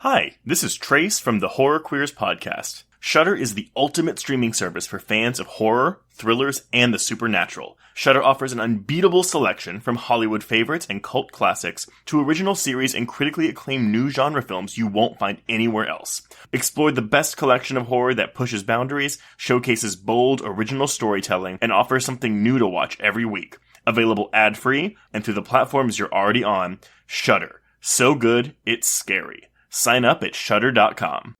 Hi, this is Trace from the Horror Queers podcast. Shudder is the ultimate streaming service for fans of horror, thrillers, and the supernatural. Shudder offers an unbeatable selection from Hollywood favorites and cult classics to original series and critically acclaimed new genre films you won't find anywhere else. Explore the best collection of horror that pushes boundaries, showcases bold, original storytelling, and offers something new to watch every week. Available ad-free and through the platforms you're already on. Shudder. So good, it's scary. Sign up at shudder.com.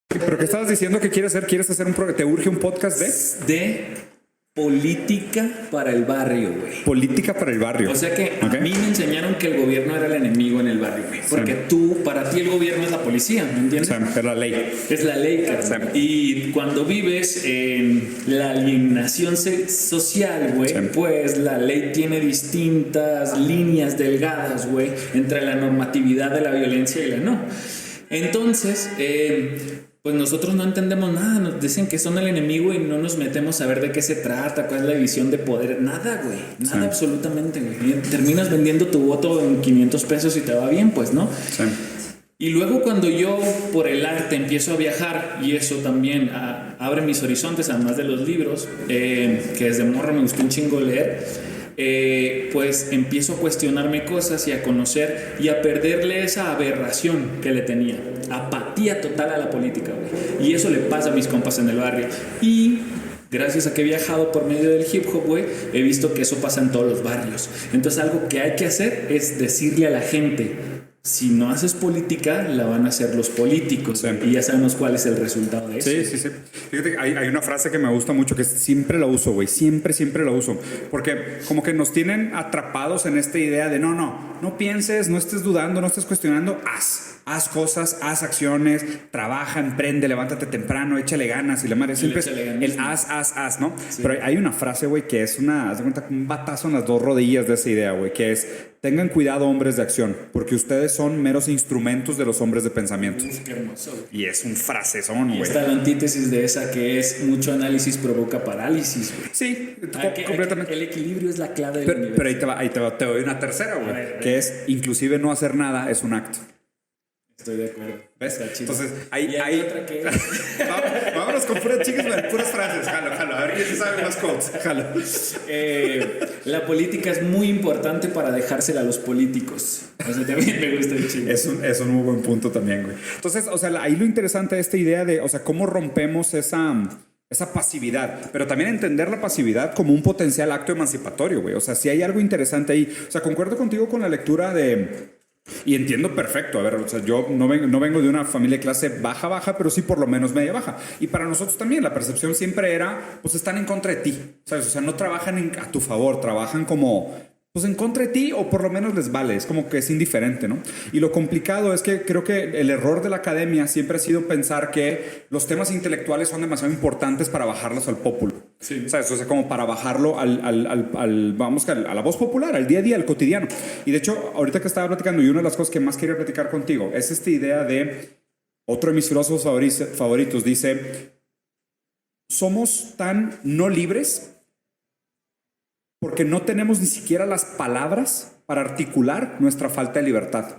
¿Pero qué estabas diciendo que quieres hacer? ¿Quieres hacer te urge un podcast de política para el barrio, güey? Política para el barrio. O sea que a mí me enseñaron que el gobierno era el enemigo en el barrio, güey. Porque para ti el gobierno es la policía, ¿me entiendes? Es la ley. Es la ley, carnal. Y cuando vives en la alienación social, güey, pues la ley tiene distintas líneas delgadas, güey, entre la normatividad de la violencia y la no. Entonces, pues nosotros no entendemos nada, nos dicen que son el enemigo y no nos metemos a ver de qué se trata, cuál es la división de poder, nada, güey, nada, absolutamente, güey. Terminas vendiendo tu voto en 500 pesos y te va bien, pues, ¿no? Sí. Y luego cuando yo por el arte empiezo a viajar, y eso también abre mis horizontes, además de los libros, que desde morro me gustó un chingo leer, pues empiezo a cuestionarme cosas y a conocer y a perderle esa aberración que le tenía, apatía total a la política, güey. Y eso le pasa a mis compas en el barrio. Y gracias a que he viajado por medio del hip hop, güey, he visto que eso pasa en todos los barrios. Entonces algo que hay que hacer es decirle a la gente: si no haces política, la van a hacer los políticos. Sí. Y ya sabemos cuál es el resultado de eso. Sí. Fíjate, hay una frase que me gusta mucho, que siempre la uso, güey. Siempre la uso. Porque como que nos tienen atrapados en esta idea de no pienses, no estés dudando, no estés cuestionando, haz cosas, haz acciones, trabaja, emprende, levántate temprano, échale ganas y la madre. Siempre es el haz, ¿no? Sí. Pero hay una frase, güey, que es haz de cuenta, un batazo en las dos rodillas de esa idea, güey, que es: tengan cuidado, hombres de acción, porque ustedes son meros instrumentos de los hombres de pensamiento. Qué hermoso. Y es un frasezón, güey. Está la antítesis de esa, que es: mucho análisis provoca parálisis, güey. Sí, completamente. El equilibrio es la clave del universo. Pero ahí te doy una tercera, güey, que es: inclusive no hacer nada es un acto. Estoy de acuerdo. ¿Ves? Entonces, hay otra que... Vámonos con puras chicas, puras frases. Jalo. A ver quién se sabe más quotes. Jalo. La política es muy importante para dejársela a los políticos. O sea, también me gusta el chingo. Es un muy buen punto también, güey. Entonces, o sea, ahí lo interesante de esta idea de, o sea, cómo rompemos esa pasividad, pero también entender la pasividad como un potencial acto emancipatorio, güey. O sea, si hay algo interesante ahí. O sea, concuerdo contigo con la lectura y entiendo perfecto. A ver, o sea, yo no vengo de una familia de clase baja, pero sí por lo menos media baja. Y para nosotros también la percepción siempre era, pues están en contra de ti, ¿sabes? O sea, no trabajan a tu favor, trabajan como, pues en contra de ti, o por lo menos les vale, es como que es indiferente, ¿no? Y lo complicado es que creo que el error de la academia siempre ha sido pensar que los temas intelectuales son demasiado importantes para bajarlos al pópulo. Sí. ¿Sabes? O sea, como para bajarlo a la voz popular, al día a día, al cotidiano. Y de hecho, ahorita que estaba platicando, y una de las cosas que más quería platicar contigo es esta idea de otro de mis filósofos favoritos, dice: somos tan no libres porque no tenemos ni siquiera las palabras para articular nuestra falta de libertad.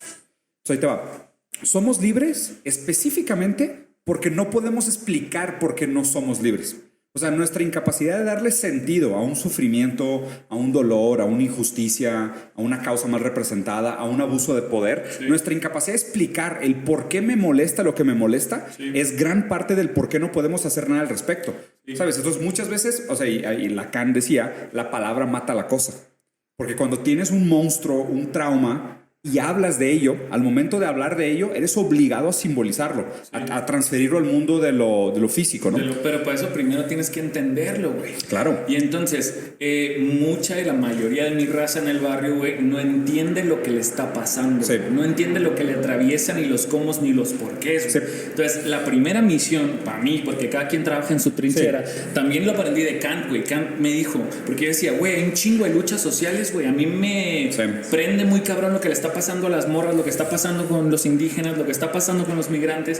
O sea, ahí te va. Somos libres específicamente porque no podemos explicar por qué no somos libres. O sea, nuestra incapacidad de darle sentido a un sufrimiento, a un dolor, a una injusticia, a una causa mal representada, a un abuso de poder, sí. Nuestra incapacidad de explicar el por qué me molesta lo que me molesta, sí. Es gran parte del por qué no podemos hacer nada al respecto. Sí. ¿Sabes? Entonces, muchas veces, o sea, y Lacan decía, la palabra mata la cosa. Porque cuando tienes un monstruo, un trauma, y hablas de ello, al momento de hablar de ello, eres obligado a simbolizarlo, sí. a transferirlo al mundo de lo físico, ¿no? Pero para eso primero tienes que entenderlo, güey. Claro. Y entonces, mucha y la mayoría de mi raza en el barrio, güey, no entiende lo que le está pasando. Sí. No entiende lo que le atraviesa, ni los cómo ni los porqués. Sí. Entonces, la primera misión, para mí, porque cada quien trabaja en su trinchera, sí. También lo aprendí de Kant, güey. Kant me dijo, porque yo decía, güey, hay un chingo de luchas sociales, güey. A mí me prende muy cabrón lo que le está pasando a las morras, lo que está pasando con los indígenas, lo que está pasando con los migrantes.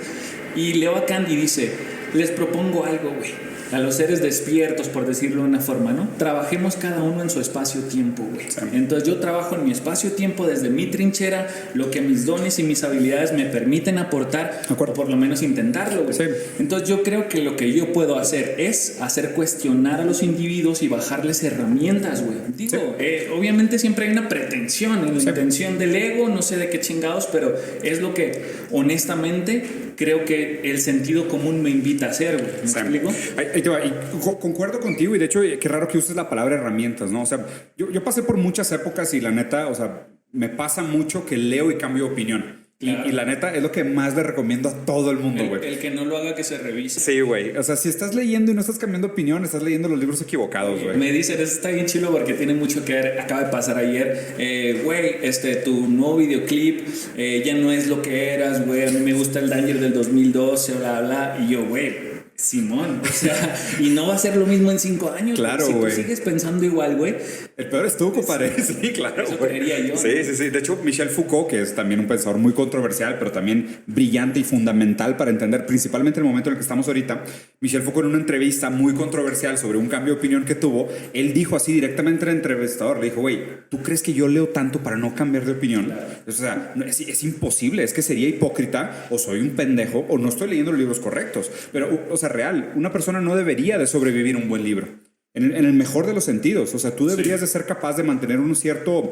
Y leo a Kant y dice: les propongo algo, güey. a los seres despiertos, por decirlo de una forma, ¿no? Trabajemos cada uno en su espacio-tiempo, güey. Sí. Entonces yo trabajo en mi espacio-tiempo desde mi trinchera, lo que mis dones y mis habilidades me permiten aportar, o por lo menos intentarlo, güey. Sí. Entonces yo creo que lo que yo puedo hacer es hacer cuestionar a los individuos y bajarles herramientas, güey. Digo, obviamente siempre hay una pretensión, en la intención del ego, no sé de qué chingados, pero es lo que honestamente creo que el sentido común me invita a hacer, güey. ¿Me explico? Ahí te va. Y concuerdo contigo, y de hecho, qué raro que uses la palabra herramientas, ¿no? O sea, yo pasé por muchas épocas y la neta, o sea, me pasa mucho que leo y cambio de opinión. Claro. Y la neta es lo que más le recomiendo a todo el mundo, güey. El que no lo haga, que se revise. Sí, güey. O sea, si estás leyendo y no estás cambiando de opinión, estás leyendo los libros equivocados, güey. Me dicen, eso está bien chido porque tiene mucho que ver. Acaba de pasar ayer. Güey, tu nuevo videoclip ya no es lo que eras, güey. A mí me gusta el Danger del 2012, bla, bla. Y yo, güey, Simón, o sea, y no va a ser lo mismo en 5 años. Claro, güey. güey. Si tú sigues pensando igual, güey. El peor es tú, compadre. Sí, claro. Eso güey. creería yo. Sí, sí, sí. De hecho, Michel Foucault, que es también un pensador muy controversial, pero también brillante y fundamental para entender principalmente el momento en el que estamos ahorita. Michel Foucault, en una entrevista muy controversial sobre un cambio de opinión que tuvo, él dijo así directamente al entrevistador, le dijo, güey, ¿tú crees que yo leo tanto para no cambiar de opinión? Claro. O sea, es imposible, es que sería hipócrita, o soy un pendejo, o no estoy leyendo los libros correctos. Pero, o sea, real, una persona no debería de sobrevivir un buen libro. En el mejor de los sentidos. O sea, tú deberías de ser capaz de mantener un cierto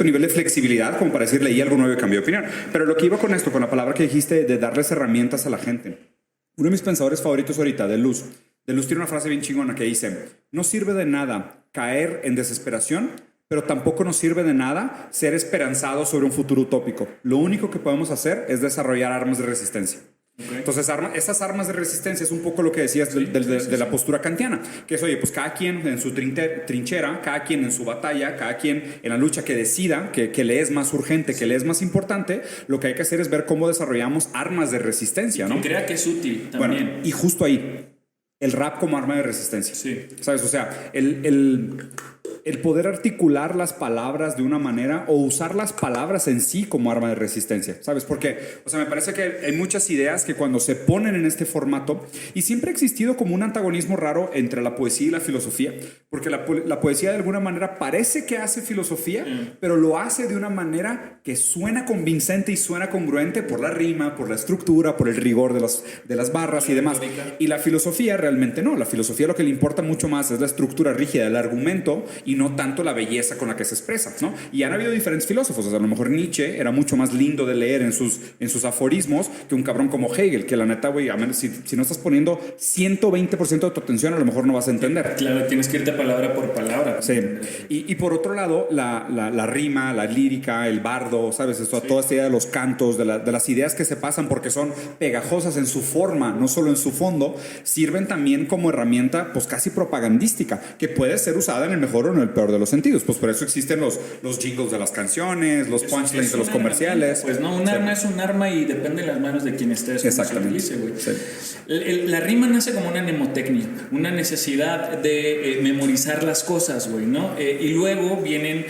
nivel de flexibilidad como para decir, leí algo nuevo y cambié de opinión. Pero lo que iba con esto, con la palabra que dijiste de darles herramientas a la gente. Uno de mis pensadores favoritos ahorita, Deleuze tiene una frase bien chingona que dice, no sirve de nada caer en desesperación, pero tampoco nos sirve de nada ser esperanzados sobre un futuro utópico. Lo único que podemos hacer es desarrollar armas de resistencia. Okay. Entonces, estas armas de resistencia es un poco lo que decías de la postura kantiana, que es, oye, pues cada quien en su trinchera, cada quien en su batalla, cada quien en la lucha que decida que le es más urgente, que le es más importante, lo que hay que hacer es ver cómo desarrollamos armas de resistencia, ¿no? Y crea que es útil también. Bueno, y justo ahí, el rap como arma de resistencia. Sí. ¿Sabes? O sea, el poder articular las palabras de una manera o usar las palabras en sí como arma de resistencia, ¿sabes? Porque, o sea, me parece que hay muchas ideas que cuando se ponen en este formato, y siempre ha existido como un antagonismo raro entre la poesía y la filosofía, porque la poesía de alguna manera parece que hace filosofía, pero lo hace de una manera que suena convincente y suena congruente por la rima, por la estructura, por el rigor de las barras y demás. Y la filosofía realmente no. La filosofía lo que le importa mucho más es la estructura rígida del argumento y no tanto la belleza con la que se expresa, ¿no? Y han habido diferentes filósofos. O sea, a lo mejor Nietzsche era mucho más lindo de leer en sus aforismos que un cabrón como Hegel, que la neta, güey, a menos si no estás poniendo 120% de tu atención, a lo mejor no vas a entender. Claro, tienes que irte palabra por palabra. Sí. Y por otro lado, la rima, la lírica, el bardo, ¿sabes? Esto, sí. Toda esta idea de los cantos, de las ideas que se pasan porque son pegajosas en su forma, no solo en su fondo, sirven también como herramienta, pues casi propagandística, que puede ser usada en el mejor o en el peor de los sentidos. Pues por eso existen los jingles de las canciones, los punchlines de los comerciales. Pues no, un arma es un arma y depende de las manos de quien estés. Exactamente. Se utilice, sí. La rima nace como una mnemotecnia, una necesidad de memorizar las cosas, güey, ¿no? Y luego vienen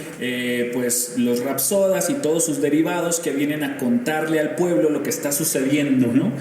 pues los rapsodas y todos sus derivados que vienen a contarle al pueblo lo que está sucediendo, ¿no?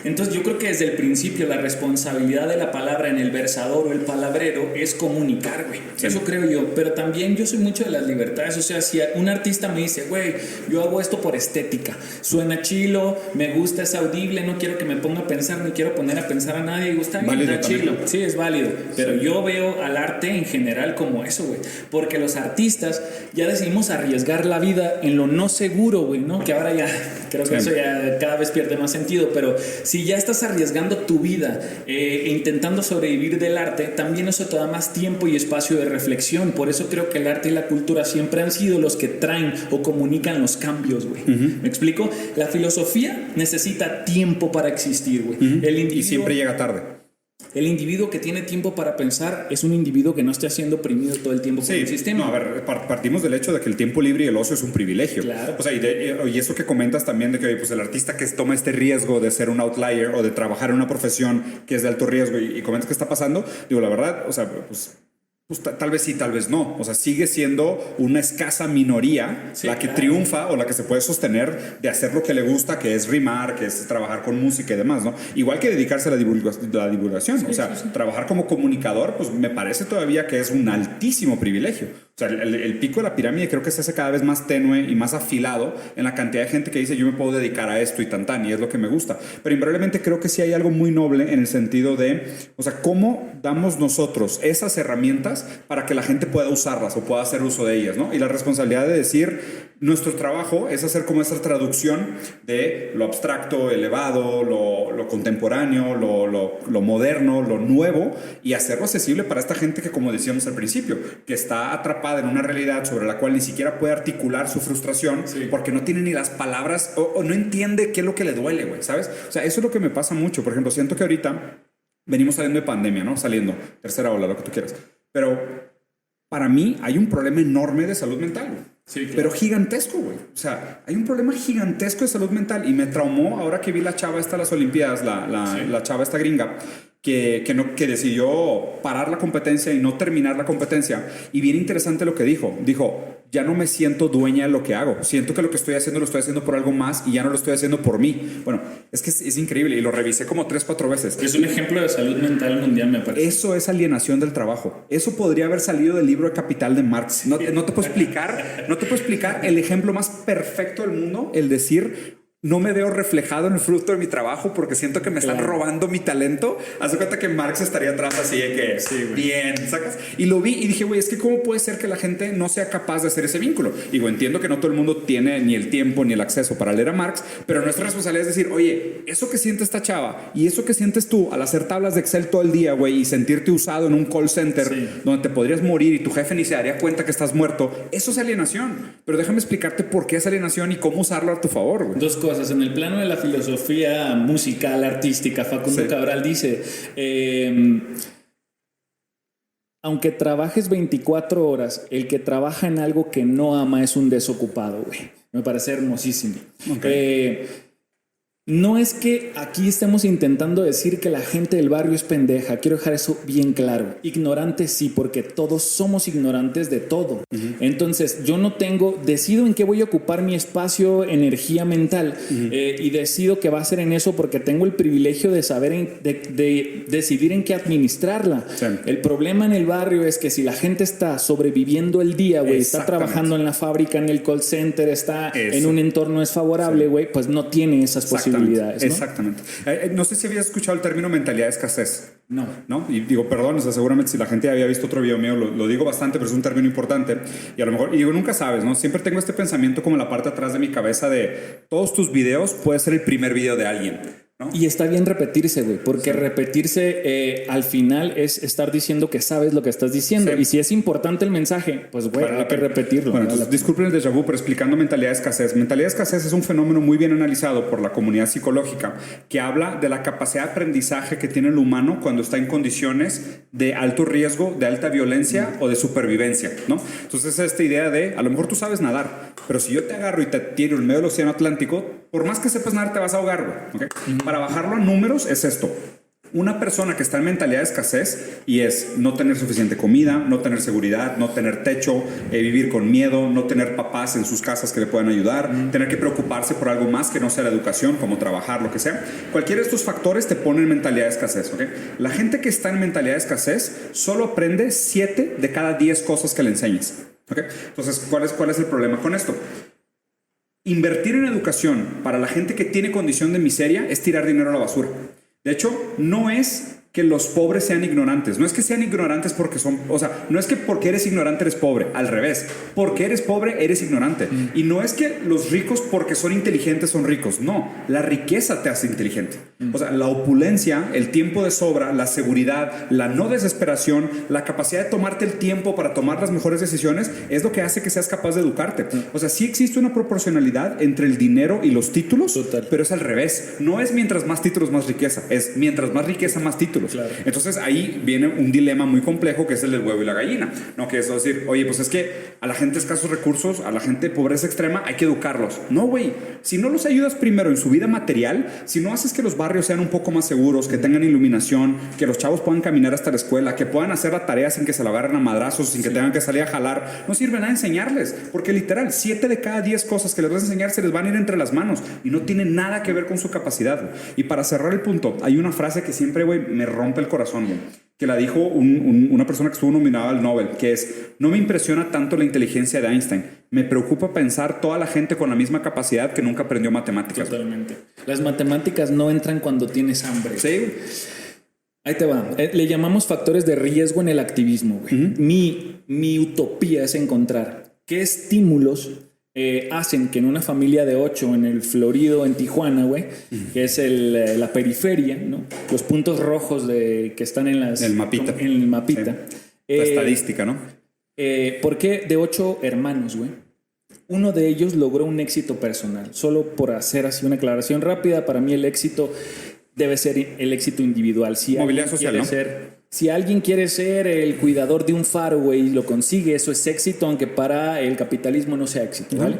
Entonces yo creo que desde el principio la responsabilidad de la palabra en el versador o el palabrero es comunicar, güey. Sí. Eso creo yo. Pero también yo soy mucho de las libertades. O sea, si un artista me dice, güey, yo hago esto por estética, suena chilo, me gusta, es audible, no quiero que me ponga a pensar, ni quiero poner a pensar a nadie, y gusta, está chilo. Sí, es válido. Pero yo veo al arte en general como eso, güey. Porque los artistas ya decidimos arriesgar la vida en lo no seguro, güey, ¿no? Que ahora ya, creo que eso ya cada vez pierde más sentido, pero si ya estás arriesgando tu vida intentando sobrevivir del arte, también eso te da más tiempo y espacio de reflexión. Por eso creo que el arte y la cultura siempre han sido los que traen o comunican los cambios, güey. ¿Me explico? La filosofía necesita tiempo para existir, güey. Y siempre llega tarde. El individuo que tiene tiempo para pensar es un individuo que no esté siendo oprimido todo el tiempo por el sistema. No, a ver, partimos del hecho de que el tiempo libre y el ocio es un privilegio. Claro. O sea, y eso que comentas también de que pues, el artista que toma este riesgo de ser un outlier o de trabajar en una profesión que es de alto riesgo y comentas qué está pasando, digo, la verdad, o sea, pues Pues tal vez sí, tal vez no. O sea, sigue siendo una escasa minoría la que triunfa o la que se puede sostener de hacer lo que le gusta, que es rimar, que es trabajar con música y demás, ¿no? Igual que dedicarse a la divulgación. Sí, o sea, trabajar como comunicador, pues me parece todavía que es un altísimo privilegio. O sea, el pico de la pirámide creo que se hace cada vez más tenue y más afilado en la cantidad de gente que dice yo me puedo dedicar a esto y y es lo que me gusta. Pero invariablemente creo que sí hay algo muy noble en el sentido de, o sea, cómo damos nosotros esas herramientas para que la gente pueda usarlas o pueda hacer uso de ellas, ¿no? Y la responsabilidad de decir, nuestro trabajo es hacer como esa traducción de lo abstracto, elevado, lo contemporáneo, lo moderno, lo nuevo, y hacerlo accesible para esta gente que, como decíamos al principio, que está atrapada en una realidad sobre la cual ni siquiera puede articular su frustración porque no tiene ni las palabras o no entiende qué es lo que le duele, güey, ¿sabes? O sea, eso es lo que me pasa mucho. Por ejemplo, siento que ahorita venimos saliendo de pandemia, ¿no? Saliendo, tercera ola, lo que tú quieras. Pero para mí hay un problema enorme de salud mental, güey. Sí, claro. Pero gigantesco, güey. O sea, hay un problema gigantesco de salud mental y me traumó ahora que vi la chava esta a las Olimpiadas, la chava esta gringa, que decidió parar la competencia y no terminar la competencia. Y bien interesante lo que dijo. Dijo, ya no me siento dueña de lo que hago. Siento que lo que estoy haciendo lo estoy haciendo por algo más y ya no lo estoy haciendo por mí. Bueno, es que es increíble y lo revisé como 3-4 veces. Es un ejemplo de salud mental mundial, me parece. Eso es alienación del trabajo. Eso podría haber salido del libro de Capital de Marx. No te puedo explicar el ejemplo más perfecto del mundo, el decir... No me veo reflejado en el fruto de mi trabajo porque siento que me están robando mi talento. Haz de cuenta que Marx estaría atrás así de que bien, ¿sacas? Y lo vi y dije, güey, es que ¿cómo puede ser que la gente no sea capaz de hacer ese vínculo? Digo, entiendo que no todo el mundo tiene ni el tiempo ni el acceso para leer a Marx, pero nuestra responsabilidad es decir, oye, eso que siente esta chava y eso que sientes tú al hacer tablas de Excel todo el día, güey, y sentirte usado en un call center donde te podrías morir y tu jefe ni se daría cuenta que estás muerto, eso es alienación. Pero déjame explicarte por qué es alienación y cómo usarlo a tu favor, güey. Dos cosas. En el plano de la filosofía musical, artística, Facundo Cabral dice, aunque trabajes 24 horas, el que trabaja en algo que no ama es un desocupado, güey. Me parece hermosísimo. No es que aquí estemos intentando decir que la gente del barrio es pendeja. Quiero dejar eso bien claro. Ignorantes sí, porque todos somos ignorantes de todo. Entonces, yo no decido en qué voy a ocupar mi espacio, energía mental, y decido que va a ser en eso porque tengo el privilegio de saber, de decidir en qué administrarla. Sí. El problema en el barrio es que si la gente está sobreviviendo el día, güey, está trabajando en la fábrica, en el call center, está en un entorno desfavorable, güey, pues no tiene esas posibilidades. ¿No? Exactamente. No sé si habías escuchado el término mentalidad de escasez. No. Y digo, perdón, o sea, seguramente si la gente había visto otro video mío, lo digo bastante, pero es un término importante. Y a lo mejor, y digo, nunca sabes, ¿no? Siempre tengo este pensamiento como en la parte de atrás de mi cabeza de todos tus videos puede ser el primer video de alguien, ¿no? Y está bien repetirse, güey, porque repetirse al final es estar diciendo que sabes lo que estás diciendo. Sí. Y si es importante el mensaje, pues, güey, hay que repetirlo. Bueno, entonces, disculpen el déjà vu, pero explicando mentalidad de escasez. Mentalidad de escasez es un fenómeno muy bien analizado por la comunidad psicológica que habla de la capacidad de aprendizaje que tiene el humano cuando está en condiciones de alto riesgo, de alta violencia o de supervivencia, ¿no? Entonces, esta idea de, a lo mejor tú sabes nadar, pero si yo te agarro y te tiro en medio del océano Atlántico, por más que sepas nadar, te vas a ahogar, güey, ¿okay? Para bajarlo a números es esto. Una persona que está en mentalidad de escasez y es no tener suficiente comida, no tener seguridad, no tener techo, vivir con miedo, no tener papás en sus casas que le puedan ayudar, tener que preocuparse por algo más que no sea la educación, como trabajar, lo que sea. Cualquiera de estos factores te pone en mentalidad de escasez, ¿okay? La gente que está en mentalidad de escasez solo aprende 7 de cada 10 cosas que le enseñes, ¿okay? Entonces, ¿cuál es el problema con esto? Invertir en educación para la gente que tiene condición de miseria es tirar dinero a la basura. De hecho, no es que los pobres sean ignorantes. No es que sean ignorantes porque son... O sea, no es que porque eres ignorante eres pobre. Al revés. Porque eres pobre eres ignorante. Y no es que los ricos porque son inteligentes son ricos. No. La riqueza te hace inteligente. O sea, la opulencia, el tiempo de sobra, la seguridad, la no desesperación, la capacidad de tomarte el tiempo para tomar las mejores decisiones es lo que hace que seas capaz de educarte. O sea, sí existe una proporcionalidad entre el dinero y los títulos, pero es al revés. No es mientras más títulos, más riqueza. Es mientras más riqueza, más títulos. títulos. Claro. Entonces ahí viene un dilema muy complejo que es el del huevo y la gallina, ¿no? Que es decir, oye, pues es que a la gente de escasos recursos, a la gente de pobreza extrema, hay que educarlos. No, güey, si no los ayudas primero en su vida material, si no haces que los barrios sean un poco más seguros, que tengan iluminación, que los chavos puedan caminar hasta la escuela, que puedan hacer la tarea sin que se lo agarren a madrazos, sin que tengan que salir a jalar, no sirve nada enseñarles, porque literal, 7 de cada 10 cosas que les vas a enseñar se les van a ir entre las manos y no tiene nada que ver con su capacidad, güey. Y para cerrar el punto, hay una frase que siempre, güey, me rompe el corazón, güey, que la dijo una persona que estuvo nominada al Nobel, que es: no me impresiona tanto la inteligencia de Einstein, me preocupa pensar toda la gente con la misma capacidad que nunca aprendió matemáticas. Totalmente. Las matemáticas no entran cuando tienes hambre. Sí. Ahí te va. Le llamamos factores de riesgo en el activismo, güey. Mi utopía es encontrar qué estímulos hacen que en una familia de 8 en el Florido, en Tijuana, güey, que es la periferia, ¿no? Los puntos rojos que están en el mapita. En el mapita. Sí. La estadística, ¿no? ¿Por qué de 8 hermanos, güey? Uno de ellos logró un éxito personal. Solo por hacer así una aclaración rápida, para mí el éxito debe ser el éxito individual. Movilidad social, ¿no? Si alguien quiere ser el cuidador de un faro, güey, y lo consigue, eso es éxito, aunque para el capitalismo no sea éxito, ¿vale?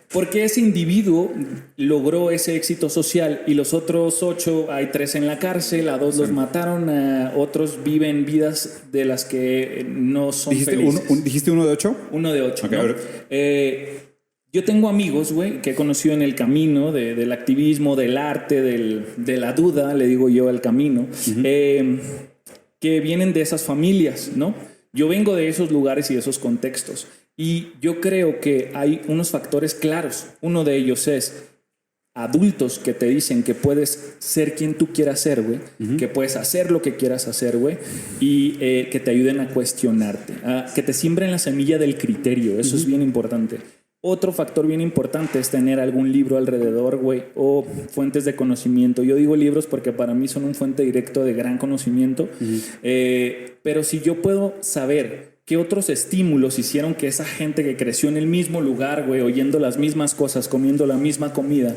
Porque ese individuo logró ese éxito social y los otros 8, hay 3 en la cárcel, a 2 los mataron, a otros viven vidas de las que no son felices. ¿Dijiste uno de 8? Uno de 8, okay, ¿no? Yo tengo amigos, güey, que he conocido en el camino del activismo, del arte, de la duda, le digo yo, al camino, que vienen de esas familias, ¿no? Yo vengo de esos lugares y de esos contextos. Y yo creo que hay unos factores claros. Uno de ellos es adultos que te dicen que puedes ser quien tú quieras ser, güey, que puedes hacer lo que quieras hacer, güey, y que te ayuden a cuestionarte, que te siembren la semilla del criterio. Eso es bien importante. Otro factor bien importante es tener algún libro alrededor, güey, o fuentes de conocimiento. Yo digo libros porque para mí son un fuente directo de gran conocimiento. Pero si yo puedo saber qué otros estímulos hicieron que esa gente que creció en el mismo lugar, güey, oyendo las mismas cosas, comiendo la misma comida,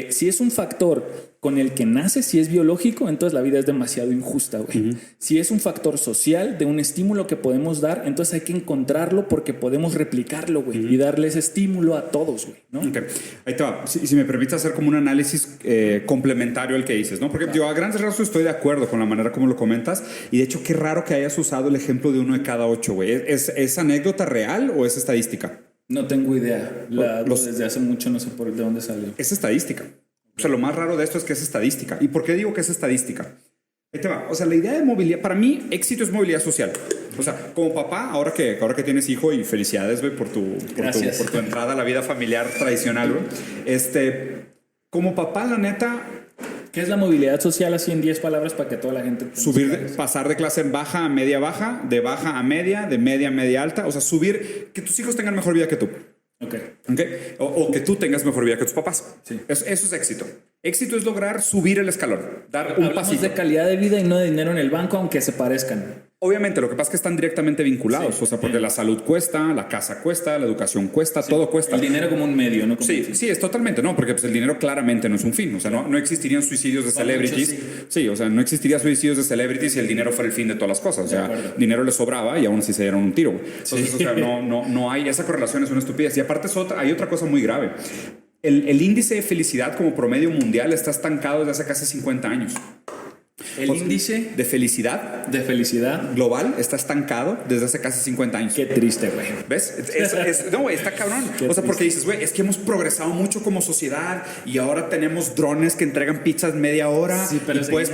si es un factor con el que nace, si es biológico, entonces la vida es demasiado injusta, güey. Si es un factor social, de un estímulo que podemos dar, entonces hay que encontrarlo porque podemos replicarlo, güey, y darle ese estímulo a todos, güey, ¿no? Okay. Ahí te va. Si me permite hacer como un análisis complementario al que dices, ¿no? Porque yo a grandes rasgos estoy de acuerdo con la manera como lo comentas, y de hecho qué raro que hayas usado el ejemplo de uno de cada 8, güey. ¿Es anécdota real o es estadística? No tengo idea. Desde hace mucho no sé de dónde salió. Es estadística. O sea, lo más raro de esto es que es estadística. ¿Y por qué digo que es estadística? Ahí te va. O sea, la idea de movilidad, para mí, éxito es movilidad social. O sea, como papá, ahora que tienes hijo, y felicidades, güey, por tu entrada a la vida familiar tradicional, güey. Como papá, la neta... ¿Qué es la movilidad social así en 10 palabras para que toda la gente... Pasar de clase baja a baja, de baja a media a media alta. O sea, subir, que tus hijos tengan mejor vida que tú. Okay. O que tú tengas mejor vida que tus papás. Sí. Eso es éxito. Éxito es lograr subir el escalón, dar un pasito. De calidad de vida y no de dinero en el banco, aunque se parezcan. Obviamente, lo que pasa es que están directamente vinculados. Sí. O sea, porque la salud cuesta, la casa cuesta, la educación cuesta, todo cuesta. El dinero como un medio, ¿no? Como sí, es totalmente, ¿no? Porque pues, el dinero claramente no es un fin. O sea, no existirían suicidios de celebrities. Sí, o sea, no existiría suicidios de celebrities si el dinero fuera el fin de todas las cosas. O sea, dinero les sobraba y aún así se dieron un tiro. Entonces, o sea, no hay... Esa correlación es una estupidez. Y aparte hay otra cosa muy grave. El índice de felicidad como promedio mundial está estancado desde hace casi 50 años. El índice de felicidad global está estancado desde hace casi 50 años. Qué triste, güey. ¿Ves? No, güey, está cabrón. O sea, porque dices, güey, es que hemos progresado mucho como sociedad y ahora tenemos drones que entregan pizzas media hora. Sí, pero y puedes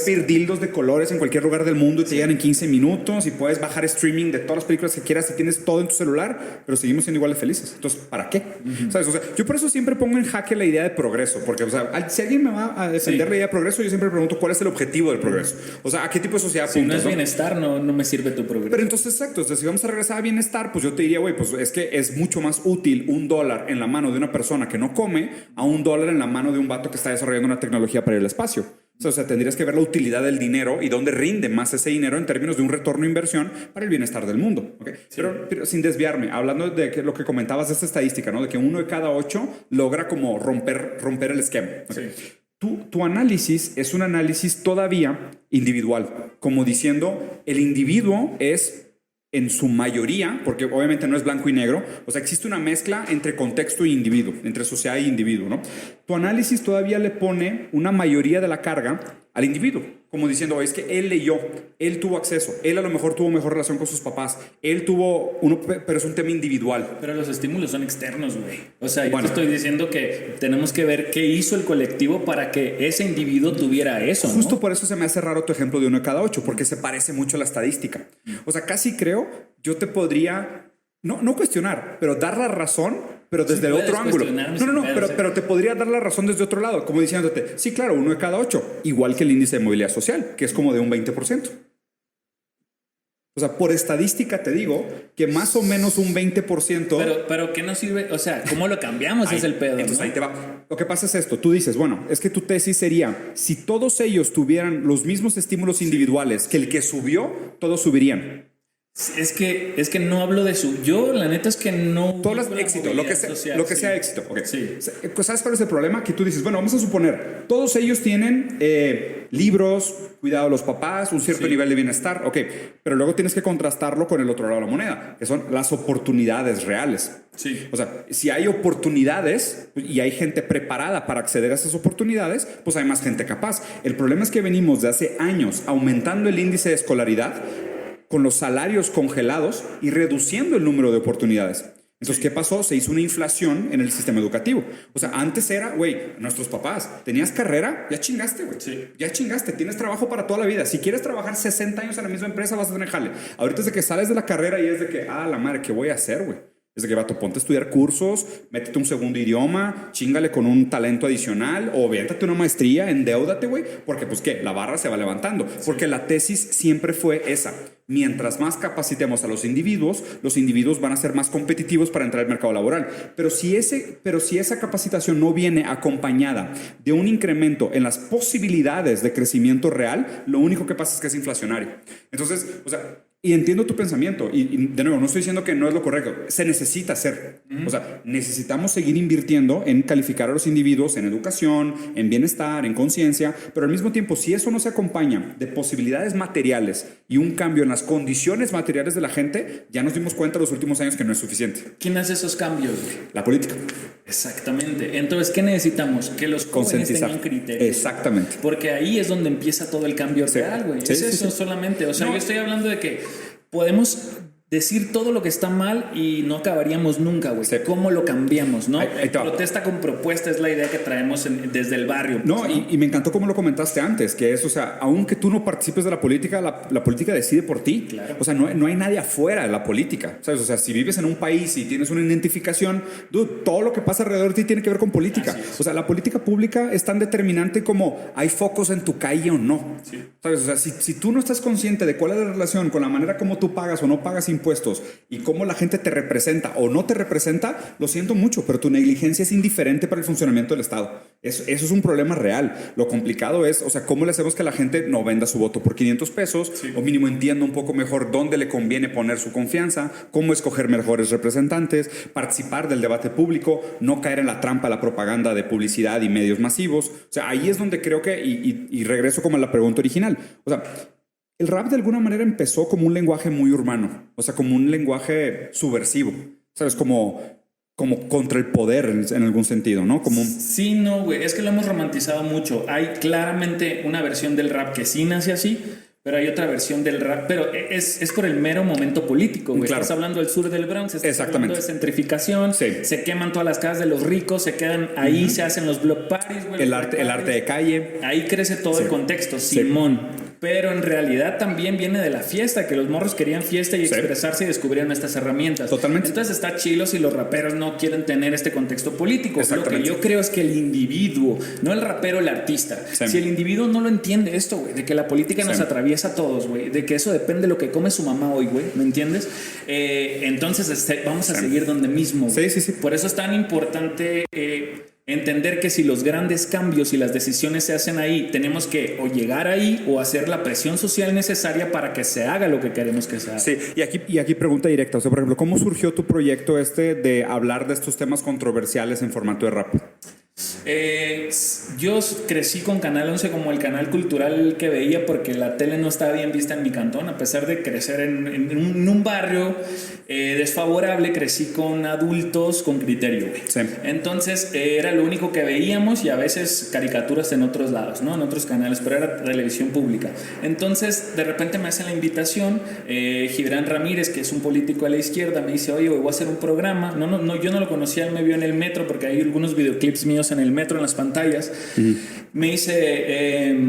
pedir dildos de colores en cualquier lugar del mundo y te llegan en 15 minutos y puedes bajar streaming de todas las películas que quieras y tienes todo en tu celular, pero seguimos siendo igual de felices. Entonces, ¿para qué? ¿Sabes? O sea, yo por eso siempre pongo en jaque la idea de progreso, porque, o sea, si alguien me va a defender la idea de progreso, yo siempre pregunto cuál es el objetivo del progreso. O sea, ¿a qué tipo de sociedad si no es bienestar, no me sirve tu progreso. Pero entonces, exacto. Entonces, si vamos a regresar a bienestar, pues yo te diría, güey, pues es que es mucho más útil $1 en la mano de una persona que no come a $1 en la mano de un vato que está desarrollando una tecnología para ir al espacio. O sea, tendrías que ver la utilidad del dinero y dónde rinde más ese dinero en términos de un retorno de inversión para el bienestar del mundo. ¿Okay? Sí. Pero sin desviarme, hablando de lo que comentabas de esta estadística, ¿no? De que 1 de cada 8 logra como romper el esquema. ¿Okay? Sí. tu análisis es un análisis todavía individual, como diciendo, el individuo es en su mayoría, porque obviamente no es blanco y negro, o sea, existe una mezcla entre contexto e individuo, entre sociedad e individuo, ¿no? Tu análisis todavía le pone una mayoría de la carga al individuo, como diciendo, es que él leyó, él tuvo acceso, él a lo mejor tuvo mejor relación con sus papás, él tuvo uno, pero es un tema individual. Pero los estímulos son externos, güey. O sea, yo te estoy diciendo que tenemos que ver qué hizo el colectivo para que ese individuo tuviera eso, ¿no? Justo por eso se me hace raro tu ejemplo de 1 de cada 8, porque se parece mucho a la estadística. O sea, casi creo, yo te podría, no cuestionar, pero dar la razón, pero desde el otro ángulo. Pero te podría dar la razón desde otro lado, como diciéndote, sí, claro, 1 de cada 8, igual que el índice de movilidad social, que es como de un 20%. O sea, por estadística te digo que más o menos un 20%... Pero ¿qué nos sirve? O sea, ¿cómo lo cambiamos? Es el pedo, entonces, ¿no? ahí te va. Lo que pasa es esto. Tú dices, bueno, es que tu tesis sería, si todos ellos tuvieran los mismos estímulos individuales que el que subió, todos subirían. Es que no hablo de su... Yo, la neta es que no... Todo es éxito, lo que sea éxito. Okay. Sí. ¿Sabes cuál es el problema? Que tú dices, bueno, vamos a suponer, todos ellos tienen libros, cuidado de los papás, un cierto nivel de bienestar, ok, pero luego tienes que contrastarlo con el otro lado de la moneda, que son las oportunidades reales. Sí. O sea, si hay oportunidades y hay gente preparada para acceder a esas oportunidades, pues hay más gente capaz. El problema es que venimos de hace años aumentando el índice de escolaridad con los salarios congelados y reduciendo el número de oportunidades. Entonces, ¿qué pasó? Se hizo una inflación en el sistema educativo. O sea, antes era, güey, nuestros papás, tenías carrera, ya chingaste, güey. Sí. Ya chingaste, tienes trabajo para toda la vida. Si quieres trabajar 60 años en la misma empresa, vas a tener jale. Ahorita es de que sales de la carrera y es de que, la madre, ¿qué voy a hacer, güey? Es de que, vato, ponte a estudiar cursos, métete un segundo idioma, chíngale con un talento adicional o véntate una maestría, endeúdate, güey, porque pues qué, la barra se va levantando. Sí. Porque la tesis siempre fue esa. Mientras más capacitemos a los individuos van a ser más competitivos para entrar al mercado laboral. Pero si esa capacitación no viene acompañada de un incremento en las posibilidades de crecimiento real, lo único que pasa es que es inflacionario. Entonces, o sea, y entiendo tu pensamiento, y de nuevo, no estoy diciendo que no es lo correcto, se necesita hacer. O sea, necesitamos seguir invirtiendo en calificar a los individuos en educación, en bienestar, en conciencia, pero al mismo tiempo, si eso no se acompaña de posibilidades materiales y un cambio en las condiciones materiales de la gente, ya nos dimos cuenta en los últimos años que no es suficiente. ¿Quién hace esos cambios? La política. Exactamente. Entonces, ¿qué necesitamos? Que los jóvenes tengan criterios. Exactamente. Porque ahí es donde empieza todo el cambio real, güey. Es eso solamente. O sea, yo estoy hablando de que podemos decir todo lo que está mal y no acabaríamos nunca, güey. Sí. ¿Cómo lo cambiamos, no? Protesta con propuesta es la idea que traemos desde el barrio. Pues, ¿no? Y me encantó como lo comentaste antes, que es, o sea, aunque tú no participes de la política, la política decide por ti. Claro. O sea, no hay nadie afuera de la política, ¿sabes? O sea, si vives en un país y tienes una identificación, todo lo que pasa alrededor de ti tiene que ver con política. O sea, la política pública es tan determinante como hay focos en tu calle o no. Sí. ¿Sabes? O sea, si tú no estás consciente de cuál es la relación con la manera como tú pagas o no pagas impuestos y cómo la gente te representa o no te representa, lo siento mucho, pero tu negligencia es indiferente para el funcionamiento del Estado. Eso es un problema real. Lo complicado es, o sea, cómo le hacemos que la gente no venda su voto por 500 pesos o mínimo entienda un poco mejor dónde le conviene poner su confianza, cómo escoger mejores representantes, participar del debate público, no caer en la trampa de la propaganda de publicidad y medios masivos. O sea, ahí es donde creo que, y regreso como a la pregunta original, o sea, el rap de alguna manera empezó como un lenguaje muy urbano, o sea, como un lenguaje subversivo, ¿sabes? Como contra el poder en algún sentido, ¿no? Sí, no, güey, es que lo hemos romantizado mucho. Hay claramente una versión del rap que sí nace así, pero hay otra versión del rap, pero es por el mero momento político, güey. Claro. Estás hablando del sur del Bronx, estás hablando de centrificación, se queman todas las casas de los ricos, se quedan ahí, se hacen los block parties, güey. El arte de calle. Ahí crece todo el contexto, Simón. Pero en realidad también viene de la fiesta, que los morros querían fiesta y expresarse y descubrieron estas herramientas. Totalmente. Entonces está chilo si los raperos no quieren tener este contexto político. Lo que yo creo es que el individuo, no el rapero, el artista. Si el individuo no lo entiende esto, güey, de que la política nos atraviesa a todos, güey, de que eso depende de lo que come su mamá hoy, güey, ¿me entiendes? Entonces vamos a seguir donde mismo. Sí. Por eso es tan importante entender que si los grandes cambios y las decisiones se hacen ahí, tenemos que o llegar ahí o hacer la presión social necesaria para que se haga lo que queremos que se haga. Sí, y aquí pregunta directa, o sea, por ejemplo, ¿cómo surgió tu proyecto de hablar de estos temas controversiales en formato de rap? Yo crecí con Canal 11 como el canal cultural que veía porque la tele no estaba bien vista en mi cantón, a pesar de crecer en un barrio desfavorable, crecí con adultos con criterio, güey. Sí. Entonces era lo único que veíamos y a veces caricaturas en otros lados, ¿no? En otros canales, pero era televisión pública. Entonces de repente me hacen la invitación, Gibran Ramírez, que es un político a la izquierda, me dice, oye, voy a hacer un programa. No, yo no lo conocía, él me vio en el metro porque hay algunos videoclips míos en el metro, en las pantallas. Me dice,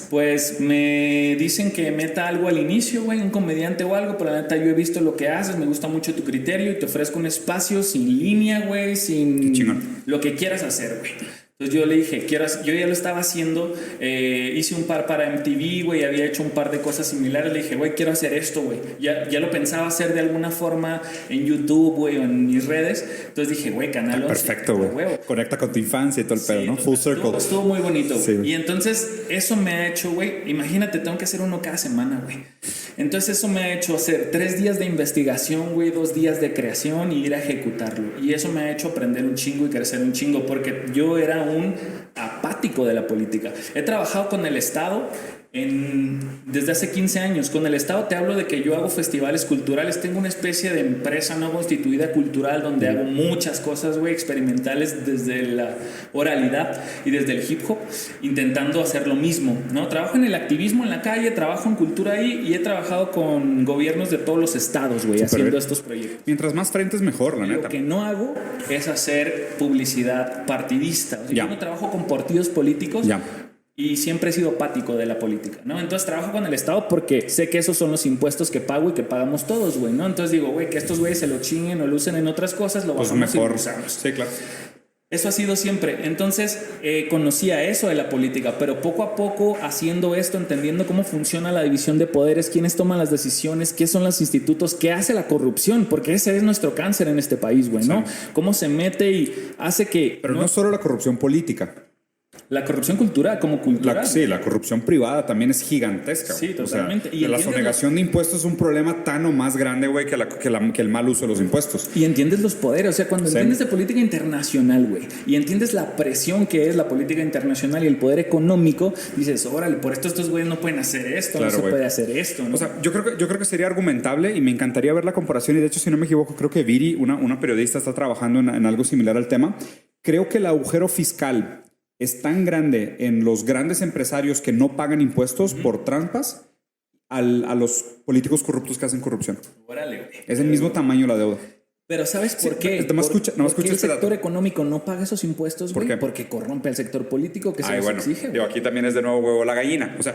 pues me dicen que meta algo al inicio, güey, un comediante o algo, pero la neta yo he visto lo que haces, me gusta mucho tu criterio y te ofrezco un espacio sin línea, güey, sin lo que quieras hacer, güey. Entonces yo le dije, yo ya lo estaba haciendo, hice un par para MTV, güey, había hecho un par de cosas similares, le dije, güey, quiero hacer esto, güey. Ya lo pensaba hacer de alguna forma en YouTube, güey, o en mis redes. Entonces dije, güey, Canal 11. Perfecto, güey. Conecta con tu infancia y todo el pedo, ¿no? Full circle. Estuvo muy bonito, güey. Sí. Y entonces eso me ha hecho, güey, imagínate, tengo que hacer uno cada semana, güey. Entonces eso me ha hecho hacer 3 días de investigación, güey, 2 días de creación y ir a ejecutarlo. Y eso me ha hecho aprender un chingo y crecer un chingo, porque yo era un apático de la política. He trabajado con el Estado desde hace 15 años. Con el Estado te hablo de que yo hago festivales culturales, tengo una especie de empresa no constituida cultural donde hago muchas cosas, güey, experimentales desde la oralidad y desde el hip hop, intentando hacer lo mismo, ¿no? Trabajo en el activismo en la calle, trabajo en cultura ahí y he trabajado con gobiernos de todos los estados, güey, haciendo estos proyectos. Mientras más frentes mejor, la neta. Lo que no hago es hacer publicidad partidista. O sea, yo no trabajo con partidos políticos. Y siempre he sido apático de la política, ¿no? Entonces trabajo con el Estado porque sé que esos son los impuestos que pago y que pagamos todos, güey, ¿no? Entonces digo, güey, que estos güeyes se lo chinguen o lo usen en otras cosas, lo pues bajamos mejor. Y usamos. Sí, claro. Eso ha sido siempre. Entonces conocía eso de la política, pero poco a poco haciendo esto, entendiendo cómo funciona la división de poderes, quiénes toman las decisiones, qué son los institutos, qué hace la corrupción, porque ese es nuestro cáncer en este país, güey, ¿no? Cómo se mete y hace que... Pero no solo la corrupción política. La corrupción cultural, como cultural. Sí, la corrupción privada también es gigantesca. Sí, totalmente. O sea, la sonegación de impuestos es un problema tan o más grande, güey, que el mal uso de los impuestos. Y entiendes los poderes. O sea, cuando entiendes de política internacional, güey, y entiendes la presión que es la política internacional y el poder económico, dices, órale, por esto estos güeyes no pueden hacer esto, claro, no se puede hacer esto, ¿no? O sea, yo creo que sería argumentable y me encantaría ver la comparación. Y de hecho, si no me equivoco, creo que Viri, una periodista, está trabajando en algo similar al tema. Creo que el agujero fiscal es tan grande en los grandes empresarios que no pagan impuestos por trampas a los políticos corruptos que hacen corrupción. Órale, güey. Es el mismo tamaño la deuda. Pero ¿sabes por qué? No escucha el sector económico no paga esos impuestos, güey. ¿Por qué? Porque corrompe al sector político que se los exige. Digo, aquí también es de nuevo huevo la gallina. O sea,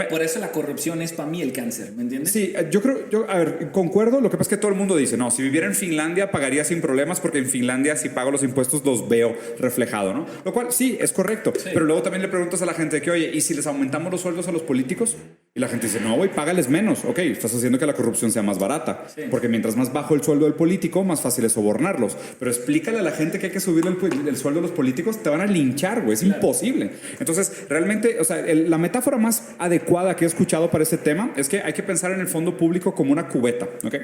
por eso la corrupción es para mí el cáncer, ¿me entiendes? Sí, a ver, concuerdo. Lo que pasa es que todo el mundo dice, no, si viviera en Finlandia pagaría sin problemas porque en Finlandia si pago los impuestos los veo reflejado, ¿no? Lo cual sí, es correcto. Sí. Pero luego también le preguntas a la gente que, oye, ¿y si les aumentamos los sueldos a los políticos? Y la gente dice, no, güey, págales menos. Ok, estás haciendo que la corrupción sea más barata. Sí. Porque mientras más bajo el sueldo del político, más fácil es sobornarlos. Pero explícale a la gente que hay que subirle el sueldo a los políticos, te van a linchar, güey. Es imposible. Entonces, realmente, o sea, la metáfora más adecuada que he escuchado para este tema es que hay que pensar en el fondo público como una cubeta, ¿ok?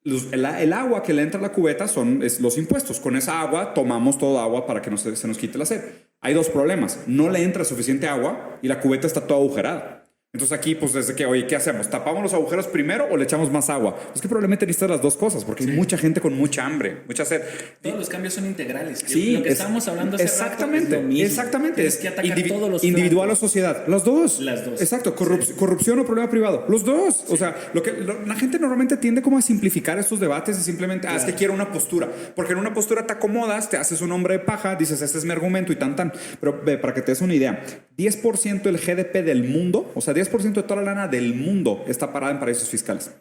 El agua que le entra a la cubeta son los impuestos. Con esa agua tomamos toda agua para que se nos quite la sed. Hay 2 problemas. No le entra suficiente agua y la cubeta está toda agujerada. Entonces aquí, pues desde que, oye, ¿qué hacemos? ¿Tapamos los agujeros primero o le echamos más agua? Es que probablemente necesitas las 2 cosas, porque hay mucha gente con mucha hambre, mucha sed. Todos los cambios son integrales. Sí, lo que estábamos hablando hace exactamente, rato es lo mismo. Exactamente. Tienes que atacar todos los individual o sociedad. Los 2. Las 2. Exacto. Corrupción o problema privado. Los 2. O sea, la gente normalmente tiende como a simplificar estos debates y simplemente, es que quiero una postura. Porque en una postura te acomodas, te haces un hombre de paja, dices, este es mi argumento y tan. Pero para que te des una idea, 10% del GDP del mundo, o sea, 10% de toda la lana del mundo está parada en paraísos fiscales.